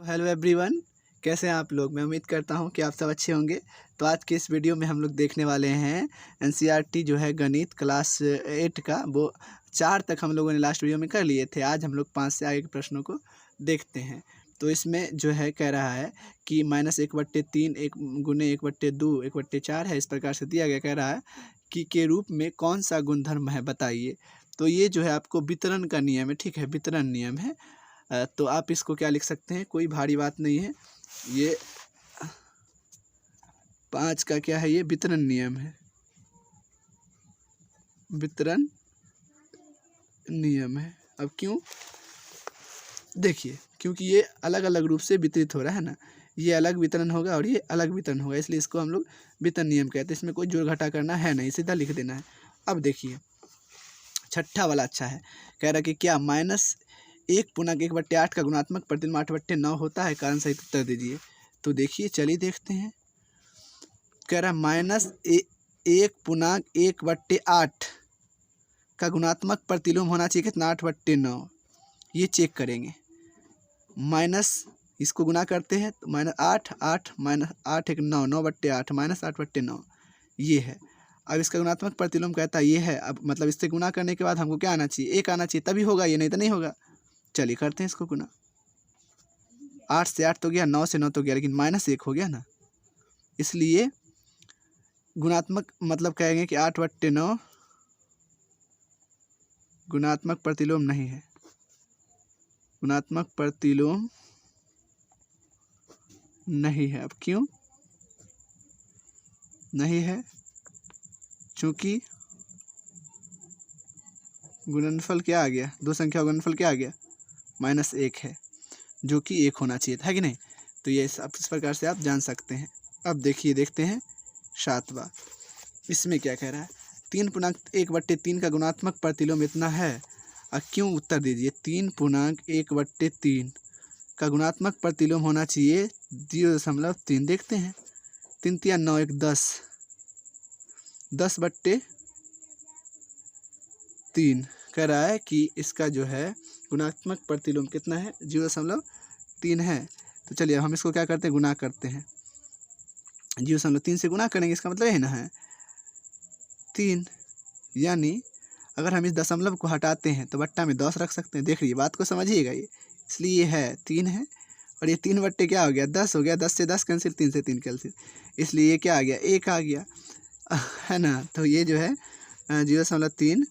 Hello everyone, कैसे हैं आप लोग। मैं उम्मीद करता हूं कि आप सब अच्छे होंगे। तो आज के इस वीडियो में हम लोग देखने वाले हैं एनसीईआरटी जो है गणित क्लास 8 का, वो 4 तक हम लोगों ने लास्ट वीडियो में कर लिए थे। आज हम लोग 5 से आगे के प्रश्नों को देखते हैं। तो इसमें जो है कह रहा है कि -1/3 1 गुने 1/2 1/4 है, इस प्रकार से दिया गया। कह रहा है कि के रूप में कौन सा गुणधर्म है बताइए। तो ये जो है आपको वितरण का नियम है, ठीक है, वितरण नियम है। तो आप इसको क्या लिख सकते हैं, कोई भारी बात नहीं है। ये 5 का क्या है, ये वितरण नियम है, वितरण नियम है। अब क्यों, देखिए, क्योंकि ये अलग अलग रूप से वितरित हो रहा है ना, ये अलग वितरण होगा और ये अलग वितरण होगा, इसलिए इसको हम लोग वितरण नियम कहते हैं। इसमें कोई जोड़ घटा करना है नहीं, सीधा लिख देना है। अब देखिए छठा वाला अच्छा है। कह रहा है कि क्या -1/1/8 का गुणात्मक प्रतिलोम 8/9 होता है, कारण सहित उत्तर दीजिए। तो देखिए, चलिए देखते हैं। कह रहा है -1/1/8 का गुणात्मक प्रतिलोम होना चाहिए कितना, 8/9। ये चेक करेंगे। माइनस इसको गुना करते हैं तो -8 8 -8 1 9 9/8 -8/9 ये है। अब इसका गुणात्मक प्रतिलोम कहता है ये है। अब मतलब इससे गुना करने के बाद हमको क्या आना चाहिए, 1 आना चाहिए, तभी होगा ये, नहीं तो नहीं होगा। चलिए करते हैं इसको गुना। 8 से 8 तो गया, 9 से 9 तो गया, लेकिन -1 हो गया ना, इसलिए गुणात्मक मतलब कहेंगे कि 8/9 गुणात्मक प्रतिलोम नहीं है, गुणात्मक प्रतिलोम नहीं है। अब क्यों नहीं है, चूंकि गुणनफल क्या आ गया, दो संख्या का गुणनफल क्या आ गया, -1 है, जो कि 1 होना चाहिए था, है कि नहीं। तो ये इस प्रकार से आप जान सकते हैं। अब देखिए, देखते हैं 7वां। इसमें क्या कह रहा है, 3/1/3 का गुणात्मक प्रतिलोम इतना है। और क्यों, उत्तर दीजिए। 3/1/3 का गुणात्मक प्रतिलोम होना चाहिए 0.3। देखते हैं, 3 3 9 1 10 10/3 कह रहा है कि इसका जो है गुणात्मक प्रतिलोम कितना है, 0.3 है। तो चलिए हम इसको क्या करते हैं, गुना करते हैं। 0.3 से गुना करेंगे, इसका मतलब यही ना है 3, यानी अगर हम इस दशमलव को हटाते हैं तो बट्टा में 10 रख सकते हैं। देख लीजिए, बात को समझिएगा ये, इसलिए ये है 3 है, और ये 3 क्या हो गया, 10 हो गया। 10 से 10 कैंसिल, 3 से 3 कैंसिल, इसलिए ये क्या आ गया, 1 आ गया, है ना। तो ये जो है 0.3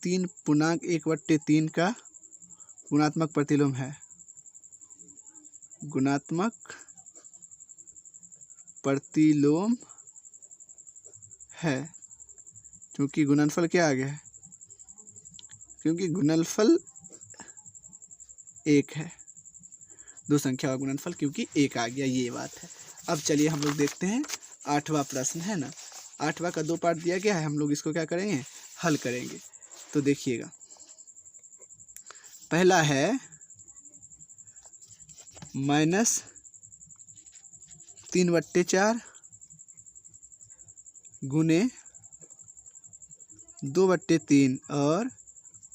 3/1/3 का गुणात्मक प्रतिलोम है, गुणात्मक प्रतिलोम है, क्योंकि गुणनफल क्या आ गया है, क्योंकि गुणनफल 1 है, दो संख्या का गुणनफल क्योंकि 1 आ गया, ये बात है। अब चलिए हम लोग देखते हैं 8वां प्रश्न, है ना। 8वां का 2 पार्ट दिया गया है, हम लोग इसको क्या करेंगे, हल करेंगे। तो देखिएगा, पहला है -3/4 गुने 2/3 और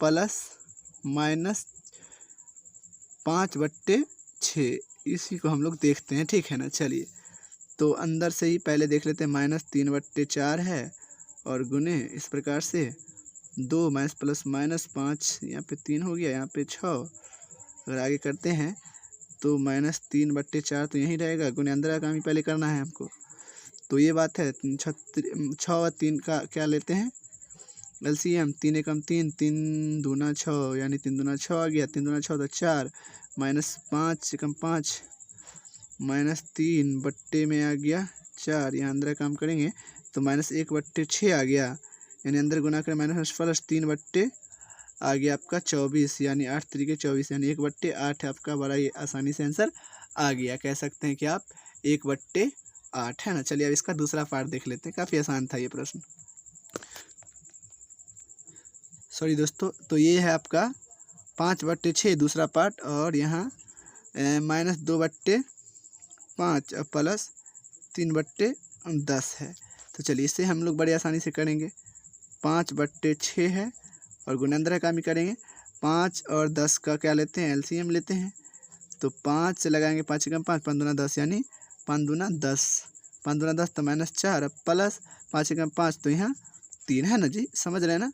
+-5/6, इसी को हम लोग देखते हैं, ठीक है ना। चलिए, तो अंदर से ही पहले देख लेते हैं। -3/4 है और गुने इस प्रकार से 2 +-5, यहाँ पे 3 हो गया, यहाँ पे 6। अगर आगे करते हैं तो -3/4 तो यहीं रहेगा, गुने अंदर का काम ही पहले करना है हमको। तो ये बात है। 6 और 3 का क्या लेते हैं, एलसीएम। 3 एकम 3, 3 दूना 6, यानी 3 दूना 6 आ गया, 3 दूना 6 तो 4, -5 एकम 5, -3 बट्टे में आ गया 4, यहाँ अंदर काम करेंगे तो -1/6 आ गया, यानी अंदर गुना करें -3 आ गया आपका 24, यानी 8 3 24, यानी 1/8 आपका। बड़ा ही आसानी से आंसर आ गया, कह सकते हैं कि आप 1/8, है ना। चलिए अब इसका दूसरा पार्ट देख लेते हैं, काफ़ी आसान था ये प्रश्न, सॉरी दोस्तों। तो ये है आपका 5/6 दूसरा पार्ट, और यहाँ -2/5 और +3/10 है। तो चलिए इससे हम लोग बड़ी आसानी से करेंगे। 5/6 है और गुणनफल का काम ही करेंगे। 5 और 10 का क्या लेते हैं, एलसीएम लेते हैं। तो 5 से लगाएंगे, 5 एकम 5, 5 दूना 10 यानी 5 दूना 10, 5 दूना 10 तो -4 प्लस 5 एकम 5 तो यहाँ 3 है ना जी, समझ रहे हैं ना।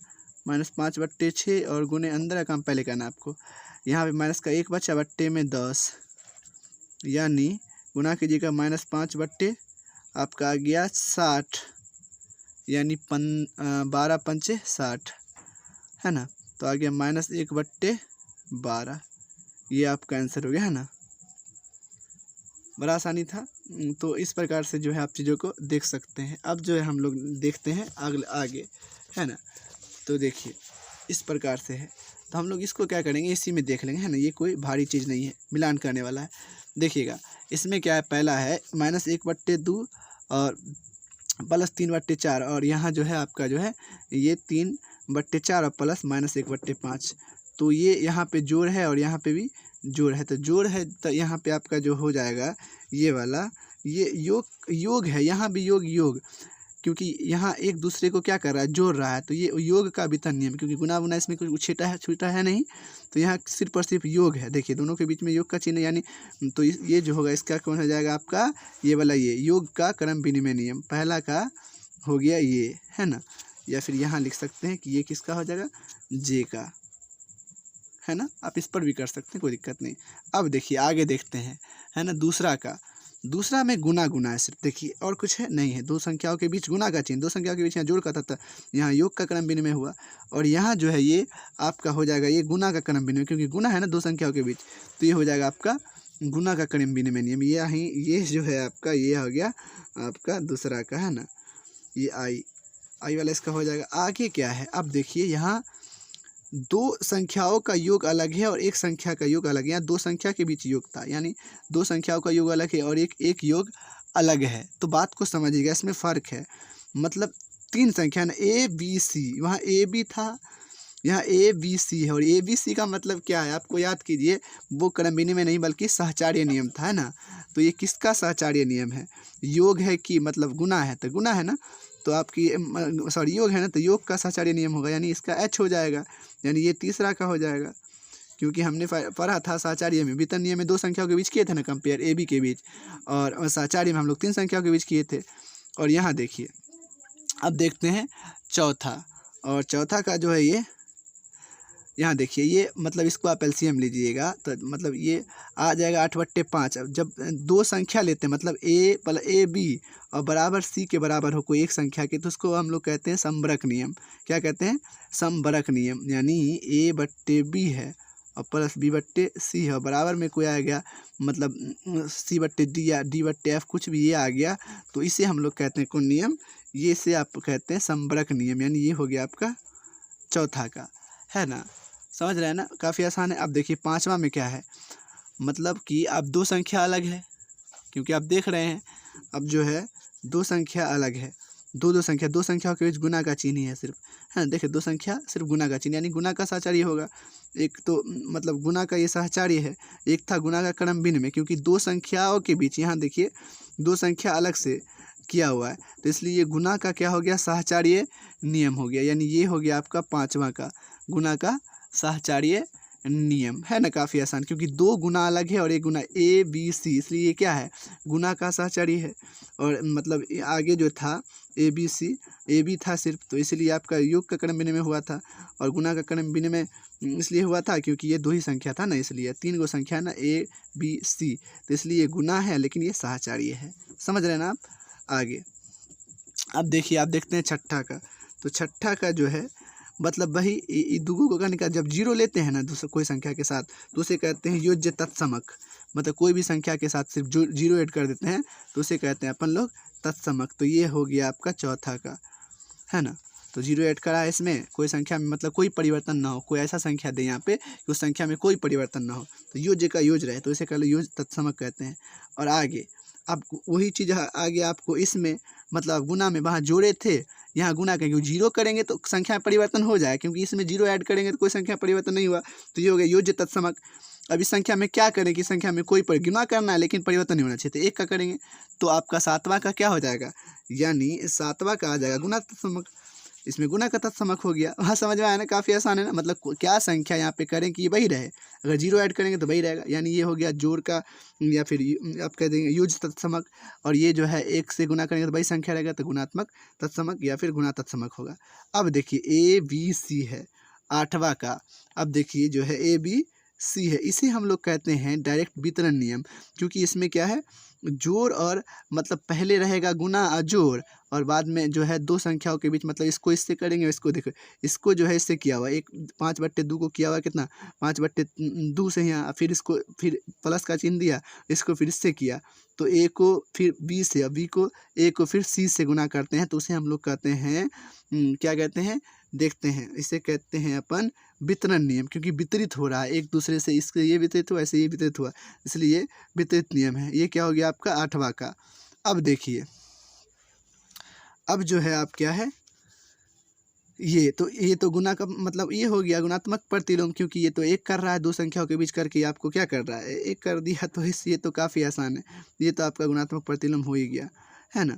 -5/6 और गुने अंदर का काम पहले करना आपको। यहाँ पे माइनस का 1 बचा बट्टे में 10 यानी गुना कीजिएगा -5 आपका आ गया 60 यानी 12 पंचे 60 है ना। तो आ गया -1/12, ये आपका आंसर हो गया है ना। बड़ा आसानी था। तो इस प्रकार से जो है आप चीज़ों को देख सकते हैं। अब जो है हम लोग देखते हैं आगे है ना। तो देखिए इस प्रकार से है, तो हम लोग इसको क्या करेंगे, इसी में देख लेंगे है ना। ये कोई भारी चीज़ नहीं है, मिलान करने वाला है। देखिएगा इसमें क्या है, पहला है -1/2 और +3/4 और यहाँ जो है आपका जो है ये 3/4 और प्लस -1/5। तो ये यहाँ पे जोड़ है और यहाँ पे भी जोड़ है, तो जोड़ है तो यहाँ पे आपका जो हो जाएगा ये वाला, ये योग है, यहाँ भी योग क्योंकि यहाँ एक दूसरे को क्या कर रहा है, जोड़ रहा है। तो ये योग का वितरण नियम, क्योंकि गुना बुना इसमें कुछ छूटा है नहीं, तो यहाँ सिर्फ और सिर्फ योग है। देखिए दोनों के बीच में योग का चिन्ह यानी, तो ये जो होगा इसका कौन हो जाएगा आपका, ये वाला, ये योग का क्रम विनिमय नियम पहला का हो गया ये है ना। या फिर यहाँ लिख सकते हैं कि ये किसका हो जाएगा, जे का है ना। आप इस पर भी कर सकते हैं, कोई दिक्कत नहीं। अब देखिए आगे देखते हैं है ना। दूसरा में गुना है सिर्फ, देखिए और कुछ है नहीं है। दो संख्याओं के बीच गुना का चिन्ह, दो संख्याओं के बीच यहाँ जोड़ का था, यहाँ योग का क्रम विनिमय हुआ और यहाँ जो है ये आपका हो जाएगा ये गुना का क्रम विनिमय, क्योंकि गुना है ना दो संख्याओं के बीच, तो ये हो जाएगा आपका गुना का क्रम विनिमय नियम। ये जो है आपका ये हो गया आपका दूसरा का है ना। ये आई वाला इसका हो जाएगा। आगे क्या है, अब देखिए यहाँ दो संख्याओं का योग अलग है और एक संख्या का योग अलग है। यहाँ दो संख्या के बीच योग था, यानी दो संख्याओं का योग अलग है और एक योग अलग है। तो बात को समझिएगा, इसमें फ़र्क है। मतलब तीन संख्या ना, ए बी सी, वहाँ ए बी था, यहाँ ए बी सी है। और ए बी सी का मतलब क्या है, आपको याद कीजिए, वो क्रम विनिमय नहीं बल्कि सहचार्य नियम था है ना। तो ये किसका सहचार्य नियम है, योग है कि मतलब गुना है, तो गुना है ना, तो आपकी सॉरी योग है ना, तो योग का सहचार्य नियम होगा, यानी इसका एच हो जाएगा, यानी ये तीसरा का हो जाएगा। क्योंकि हमने पढ़ा था सहचार्य में, वितरण नियम में दो संख्याओं के बीच किए थे ना कंपेयर, ए बी के बीच, और सहचार्य में हम लोग तीन संख्याओं के बीच किए थे। और यहाँ देखिए अब देखते हैं चौथा, और चौथा का जो है ये यहाँ देखिए, ये मतलब इसको आप एलसीएम लीजिएगा तो मतलब ये आ जाएगा 8/5। अब जब दो संख्या लेते हैं, मतलब ए बी और बराबर सी के बराबर हो कोई एक संख्या के, तो उसको हम लोग कहते हैं समबरक नियम। क्या कहते हैं, समबरक नियम। यानी A/B है और प्लस B/C है और बराबर में कोई आ गया, मतलब C/D या D/F कुछ भी ये आ गया, तो इसे हम लोग कहते हैं कौन नियम, ये से आप कहते हैं समबरक नियम। यानी ये हो गया आपका चौथा का है ना। समझ रहे हैं ना, काफ़ी आसान है। अब देखिए पांचवा में क्या है, मतलब कि अब दो संख्या अलग है, क्योंकि आप देख रहे हैं अब जो है दो संख्या अलग है, दो संख्याओं के बीच गुना का चिन्ह ही है सिर्फ, है ना। देखिए दो संख्या सिर्फ गुना का चिन्ह, यानी गुना का सहचार्य होगा। एक तो मतलब गुना का ये सहचार्य है, एक था गुना का क्रम विनिमय, क्योंकि दो संख्याओं के बीच यहाँ देखिए दो संख्या अलग से किया हुआ है, तो इसलिए ये गुना का क्या हो गया, सहचार्य नियम हो गया। यानी ये हो गया आपका पाँचवा का गुना का सहचार्य नियम, है ना। काफ़ी आसान, क्योंकि दो गुना अलग है और एक गुना ABC, इसलिए ये क्या है, गुना का सहचार्य है। और मतलब आगे जो था ABC, ए बी था सिर्फ, तो इसलिए आपका योग का क्रम विनिमय हुआ था और गुना का क्रम विनिमय इसलिए हुआ था क्योंकि ये दो ही संख्या था ना, इसलिए तीन गो संख्या ना ABC, तो इसलिए ये गुना है लेकिन ये सहचार्य है। समझ रहे हैं ना आप। आगे अब देखिए, आप देखते हैं छठा का। तो छठा का जो है मतलब वही दुगो को करने का, जब जीरो लेते हैं ना दूसरे कोई संख्या के साथ, तो उसे कहते हैं योज्य तत्समक। मतलब कोई भी संख्या के साथ सिर्फ जो जीरो ऐड कर देते हैं तो उसे कहते हैं अपन लोग तत्समक। तो ये हो गया आपका चौथा का, है ना। तो जीरो ऐड करा है इसमें, कोई संख्या में मतलब कोई परिवर्तन ना हो, कोई ऐसा संख्या दे यहाँ पे कि उस संख्या में कोई परिवर्तन ना हो, तो योज्य का योज रहे, तो इसे कह लो योज तत्समक कहते हैं। और आगे अब वही चीज़ आगे आपको इसमें मतलब गुना में वहाँ जोड़े थे, यहाँ गुना करेंगे, जीरो करेंगे तो संख्या में परिवर्तन हो जाए, क्योंकि इसमें जीरो ऐड करेंगे तो कोई संख्या परिवर्तन नहीं हुआ, तो ये हो गया योज्य तत्समक। अब इस संख्या में क्या करें कि संख्या में कोई गुना करना है लेकिन परिवर्तन नहीं होना चाहिए, तो एक का करेंगे, तो आपका सातवां का क्या हो जाएगा, यानी सातवां का आ जाएगा गुना तत्समक, इसमें गुना का तत्समक हो गया। हाँ, समझ में आया ना, काफ़ी आसान है ना। मतलब क्या संख्या यहाँ पे करें कि ये वही रहे, अगर जीरो ऐड करेंगे तो वही रहेगा, यानी ये हो गया जोड़ का या फिर आप कह देंगे युज तत्समक, और ये जो है एक से गुना करेंगे तो वही संख्या रहेगा, तो गुणात्मक तत्समक या फिर गुणा तत्समक होगा। अब देखिए ए बी सी है 8वां का। अब देखिए जो है ए बी सी है, इसे हम लोग कहते हैं डायरेक्ट वितरण नियम, क्योंकि इसमें क्या है, जोड़ और मतलब पहले रहेगा गुना और जोड़, और बाद में जो है दो संख्याओं के बीच, मतलब इसको इससे करेंगे, इसको देखो, इसको जो है इससे किया हुआ एक 5/2 को किया हुआ कितना 5/2 से यहाँ, फिर इसको फिर प्लस का चिन्ह दिया, इसको फिर इससे किया, तो ए को फिर बी से, और बी को ए को फिर सी से गुना करते हैं, तो उसे हम लोग कहते हैं क्या कहते हैं, देखते हैं, इसे कहते हैं अपन वितरण नियम, क्योंकि वितरित हो रहा है एक दूसरे से, इसके ये वितरित हुआ, ऐसे ये वितरित हुआ, इसलिए वितरित नियम है। ये क्या हो गया आपका 8वां का। अब देखिए, अब जो है आप क्या है, ये तो गुना का मतलब ये हो गया गुणात्मक प्रतिलोम, क्योंकि ये तो एक कर रहा है, दो संख्याओं के बीच करके आपको क्या कर रहा है, एक कर दिया, तो इस ये तो काफ़ी आसान है, ये तो आपका गुणात्मक प्रतिलोम हो ही गया, है ना।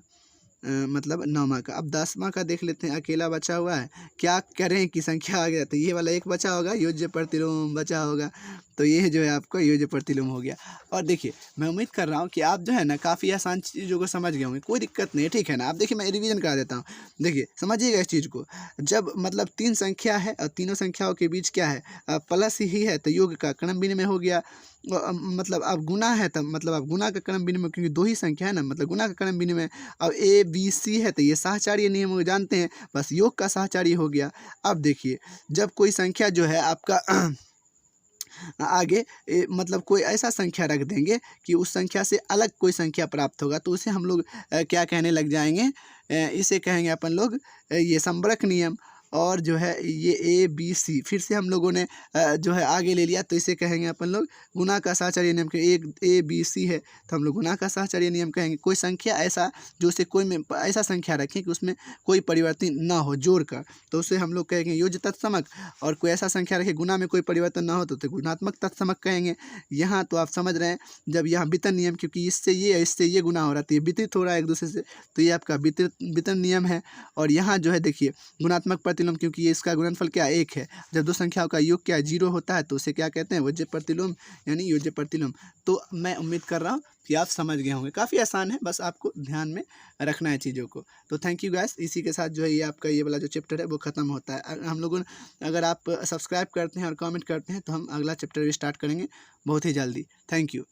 मतलब 9वां का। अब 10वां का देख लेते हैं, अकेला बचा हुआ है, क्या करें कि संख्या आ गया, तो ये वाला एक बचा होगा, योज्य प्रतिलोम बचा होगा, तो ये जो है आपका योज्य प्रतिलोम हो गया। और देखिए, मैं उम्मीद कर रहा हूँ कि आप जो है ना काफ़ी आसान चीज़ों को समझ गए होंगे, कोई दिक्कत नहीं है, ठीक है ना। आप देखिए, मैं रिवीजन करा देता हूँ, देखिए समझिएगा इस चीज़ को। जब मतलब 3 संख्या है और तीनों संख्याओं के बीच क्या है, प्लस ही है, तो योग का क्रम विनिमय हो गया। मतलब अब गुना है, तब मतलब अब गुना का क्रम विनिमय, क्योंकि दो ही संख्या है ना, मतलब गुना का क्रम विनिमय। अब ए बी सी है, तो ये साहचर्य नियम जानते हैं, बस योग का साहचर्य हो गया। अब देखिए, जब कोई संख्या जो है आपका आगे मतलब कोई ऐसा संख्या रख देंगे कि उस संख्या से अलग कोई संख्या प्राप्त होगा, तो उसे हम लोग क्या कहने लग जाएंगे, इसे कहेंगे अपन लोग ये संबरक नियम। और जो है ये ए बी सी फिर से हम लोगों ने जो है आगे ले लिया, तो इसे कहेंगे अपन लोग गुना का साहचर्य नियम। के एक ए बी सी है, तो हम लोग गुना का साहचर्य नियम कहेंगे। कोई संख्या ऐसा जो उसे कोई में ऐसा संख्या रखें कि उसमें कोई परिवर्तन ना हो जोड़ कर, तो उसे हम लोग कहेंगे योज्य तत्समक। और कोई ऐसा संख्या रखे गुना में कोई परिवर्तन ना हो, तो गुणात्मक तत्समक कहेंगे। यहाँ तो आप समझ रहे हैं, जब यहाँ वितरण नियम, क्योंकि इससे ये गुना हो रहा है, तो ये वितरित हो रहा है एक दूसरे से, तो ये आपका वितरण नियम है। और यहाँ जो है देखिए गुणात्मक प्रतिलोम, क्योंकि ये इसका गुणनफल क्या एक है, जब दो संख्याओं का योग क्या 0 होता है, तो उसे क्या कहते हैं, वज्य प्रतिलोम यानी योज्य प्रतिलोम। तो मैं उम्मीद कर रहा हूँ कि आप समझ गए होंगे, काफ़ी आसान है, बस आपको ध्यान में रखना है चीज़ों को। तो थैंक यू गाइस, इसी के साथ जो है ये आपका ये वाला जो चैप्टर है वो ख़त्म होता है। हम लोगों अगर आप सब्सक्राइब करते हैं और कमेंट करते हैं, तो हम अगला चैप्टर भी स्टार्ट करेंगे बहुत ही जल्दी। Thank you.